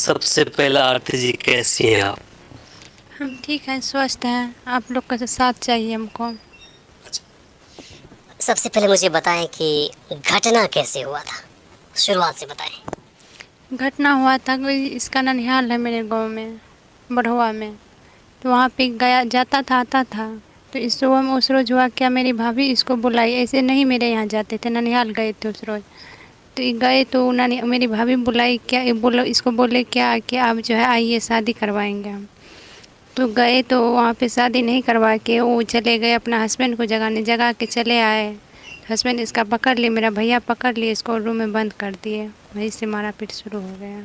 सबसे पहला आरती जी, कैसी हैं आप? हम ठीक हैं, स्वस्थ हैं। आप लोग का तो साथ चाहिए हमको। सबसे पहले मुझे बताएं कि घटना कैसे हुआ था, शुरुआत से बताएं। घटना हुआ था कोई, इसका ननिहाल है मेरे गांव में, बढ़वा में। तो वहाँ पे गया जाता था, आता था। तो इस सुबह में उस रोज़ हुआ क्या, मेरी भाभी इसको बुलाई। ऐसे नहीं मेरे यहाँ जाते थे, ननिहाल गए थे उस रोज़। तो ये गए तो नानी मेरी भाभी बुलाई, क्या ये बोलो, इसको बोले क्या कि आप जो है आइए शादी करवाएंगे हम। तो गए तो वहाँ पे शादी नहीं करवा के वो चले गए अपना हस्बैंड को जगाने, जगा के चले आए। हस्बैंड इसका पकड़ लिए, मेरा भैया पकड़ लिए, इसको रूम में बंद कर दिए। वहीं से मारा पीट शुरू हो गया।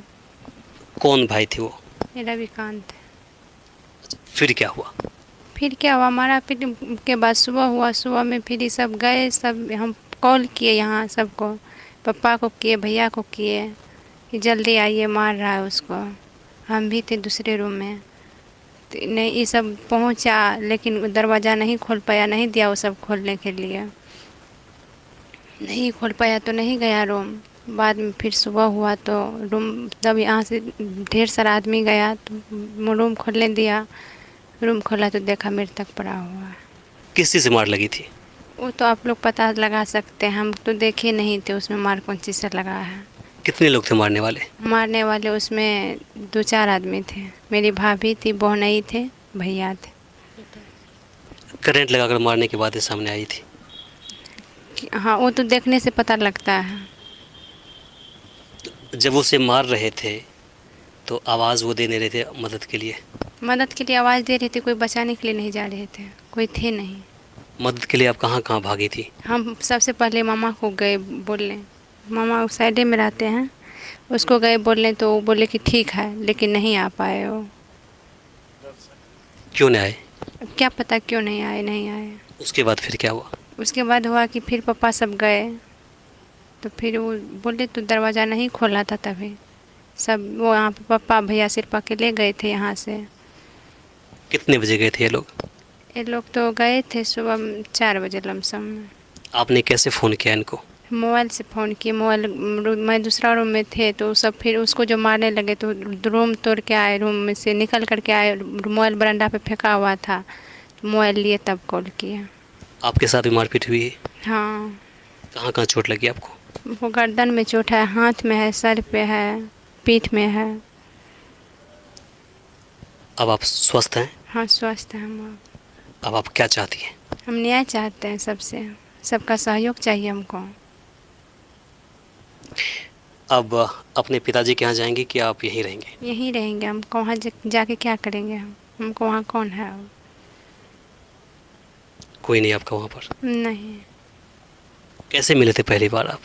कौन भाई थे वो? ये रविकांत। फिर क्या हुआ? फिर क्या हुआ, मारा पीट के बाद सुबह हुआ। सुबह में फिर ये सब गए, सब हम कॉल किए यहाँ सबको, पापा को किए, भैया को किए कि जल्दी आइए, मार रहा है उसको। हम भी थे दूसरे रूम में। तो नहीं, ये सब पहुँचा लेकिन दरवाज़ा नहीं खोल पाया, नहीं दिया वो सब खोलने के लिए। नहीं खोल पाया तो नहीं गया रूम। बाद में फिर सुबह हुआ तो रूम, तब यहाँ से ढेर सारा आदमी गया तो रूम खोलने दिया। रूम खोला तो देखा मृतक पड़ा हुआ है। किस चीज़ से मार लगी थी? वो तो आप लोग पता लगा सकते हैं, हम तो देखे नहीं थे उसमें मार कौन चीज़ से लगा है। कितने लोग थे मारने वाले? मारने वाले उसमें 2-4 आदमी थे। मेरी भाभी थी, बहनई थे, भैया थे। करंट लगाकर मारने के बाद ये सामने आई थी? हाँ, वो तो देखने से पता लगता है। जब उसे मार रहे थे तो आवाज़ वो देने रहे थे मदद के लिए? मदद के लिए आवाज़ दे रहे थे, कोई बचाने के लिए नहीं जा रहे थे, कोई थे नहीं। मदद के लिए आप कहाँ कहाँ भागी थी? हम सबसे पहले मामा को गए बोलने। मामा उस साइडे में रहते हैं, उसको गए बोलने तो वो बोले कि ठीक है, लेकिन नहीं आ पाए वो। क्यों नहीं आए? अब क्या पता क्यों नहीं आए, नहीं आए। उसके बाद फिर क्या हुआ? उसके बाद हुआ कि फिर पापा सब गए। तो फिर वो बोले तो दरवाज़ा नहीं खोला था तभी। सब वो यहाँ पे पापा भैया सिरपा के ले गए थे यहाँ से। कितने बजे गए थे ये लोग? ये लोग तो गए थे सुबह 4 बजे लमसम में। आपने कैसे फ़ोन किया इनको? मोबाइल से फ़ोन किए, मोबाइल मैं दूसरा रूम में थे तो सब फिर उसको जो मारने लगे तो रूम तोड़ के आए, रूम में से निकल कर के आए। मोबाइल बरामदा पे फेंका हुआ था, तो मोबाइल लिए तब कॉल किया। आपके साथ भी मारपीट हुई है? हाँ, कहाँ कहाँ चोट लगी आपको? वो गर्दन में चोट है, हाथ में है, सर पे है, पीठ में है। अब आप स्वस्थ हैं? हाँ, स्वस्थ है हम। अब आप क्या चाहती हैं? हम न्याय चाहते हैं सबसे, सबका सहयोग चाहिए हमको। अब अपने पिताजी के यहाँ जाएंगे कि आप यहीं रहेंगे? यहीं रहेंगे। हमको वहाँ जाके क्या करेंगे हम, हमको वहाँ कौन है अब? कोई नहीं आपका वहाँ पर? नहीं, कैसे मिले थे पहली बार आप?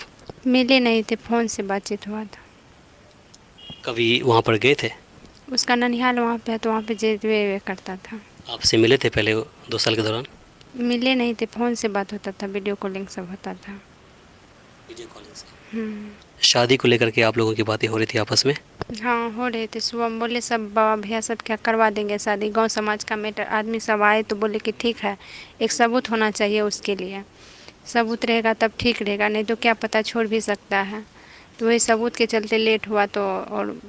मिले नहीं थे, फ़ोन से बातचीत हुआ था। कभी वहाँ पर गए थे? उसका ननिहाल वहाँ पे है तो वहाँ पे जे करता था। आपसे मिले थे पहले 2 साल के दौरान? मिले नहीं थे, फ़ोन से बात होता था, वीडियो कॉलिंग सब होता था। वीडियो कॉलिंग से? हम्म। शादी को लेकर के आप लोगों की बातें हो रही थी आपस में? हाँ, हो रहे थे। सुबह में बोले सब बाबा भैया सब क्या करवा देंगे शादी, गांव समाज का मैटर। आदमी सब आए तो बोले कि ठीक है, एक सबूत होना चाहिए उसके लिए। सबूत रहेगा तब ठीक रहेगा, नहीं तो क्या पता छोड़ भी सकता है। तो वही सबूत के चलते लेट हुआ तो, और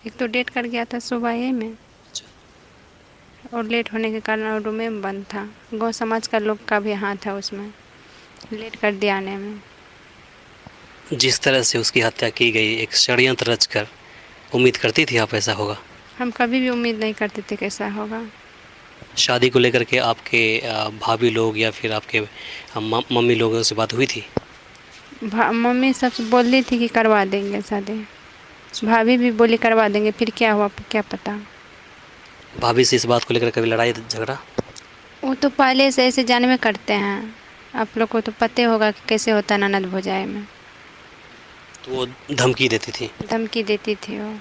एक तो डेट कर गया था सुबह ही में, और लेट होने के कारण रूम में बंद था। गांव समाज का लोग का भी हाथ है उसमें, लेट कर दिया आने में। जिस तरह से उसकी हत्या की गई, एक षड्यंत्र रचकर, उम्मीद करती थी आप ऐसा होगा? हम कभी भी उम्मीद नहीं करते थे कैसा होगा। शादी को लेकर के आपके भाभी लोग या फिर आपके मम्मी लोगों से बात हुई थी? मम्मी सबसे बोल रही थी कि करवा देंगे शादी, भाभी भी बोली करवा देंगे, फिर क्या हुआ क्या पता। भाभी से इस बात को लेकर कभी लड़ाई झगड़ा? वो तो पहले से ऐसे जानवे करते हैं, आप लोग को तो पता होगा कि कैसे होता है ननद भौजाई में। तो वो धमकी देती थी? धमकी देती थी वो,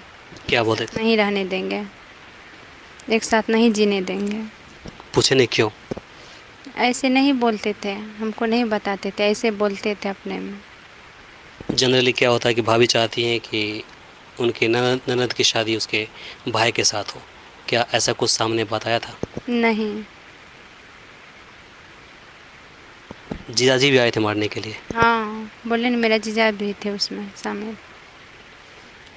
क्या बोलते थे? नहीं रहने देंगे, एक साथ नहीं जीने देंगे। पूछे नहीं क्यों? ऐसे नहीं बोलते थे, हमको नहीं बताते थे, ऐसे बोलते थे अपने में। जनरली क्या होता है कि भाभी चाहती हैं कि उनके ननद की शादी उसके भाई के साथ हो, क्या ऐसा कुछ सामने बताया था? नहीं। जीजाजी भी आए थे मारने के लिए? हाँ, बोले न, मेरा जीजा भी थे उसमें शामिल।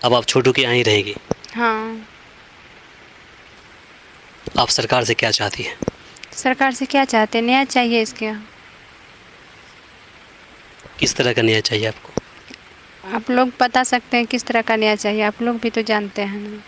अब आप छोटू के यहाँ ही रहेंगी। हाँ। आप सरकार से क्या चाहती हैं? सरकार से क्या चाहते हैं, न्याय चाहिए इसके। किस तरह का न्याय चाहिए आपको? आप लोग बता सकते हैं किस तरह का न्याय चाहिए, आप लोग भी तो जानते हैं ना।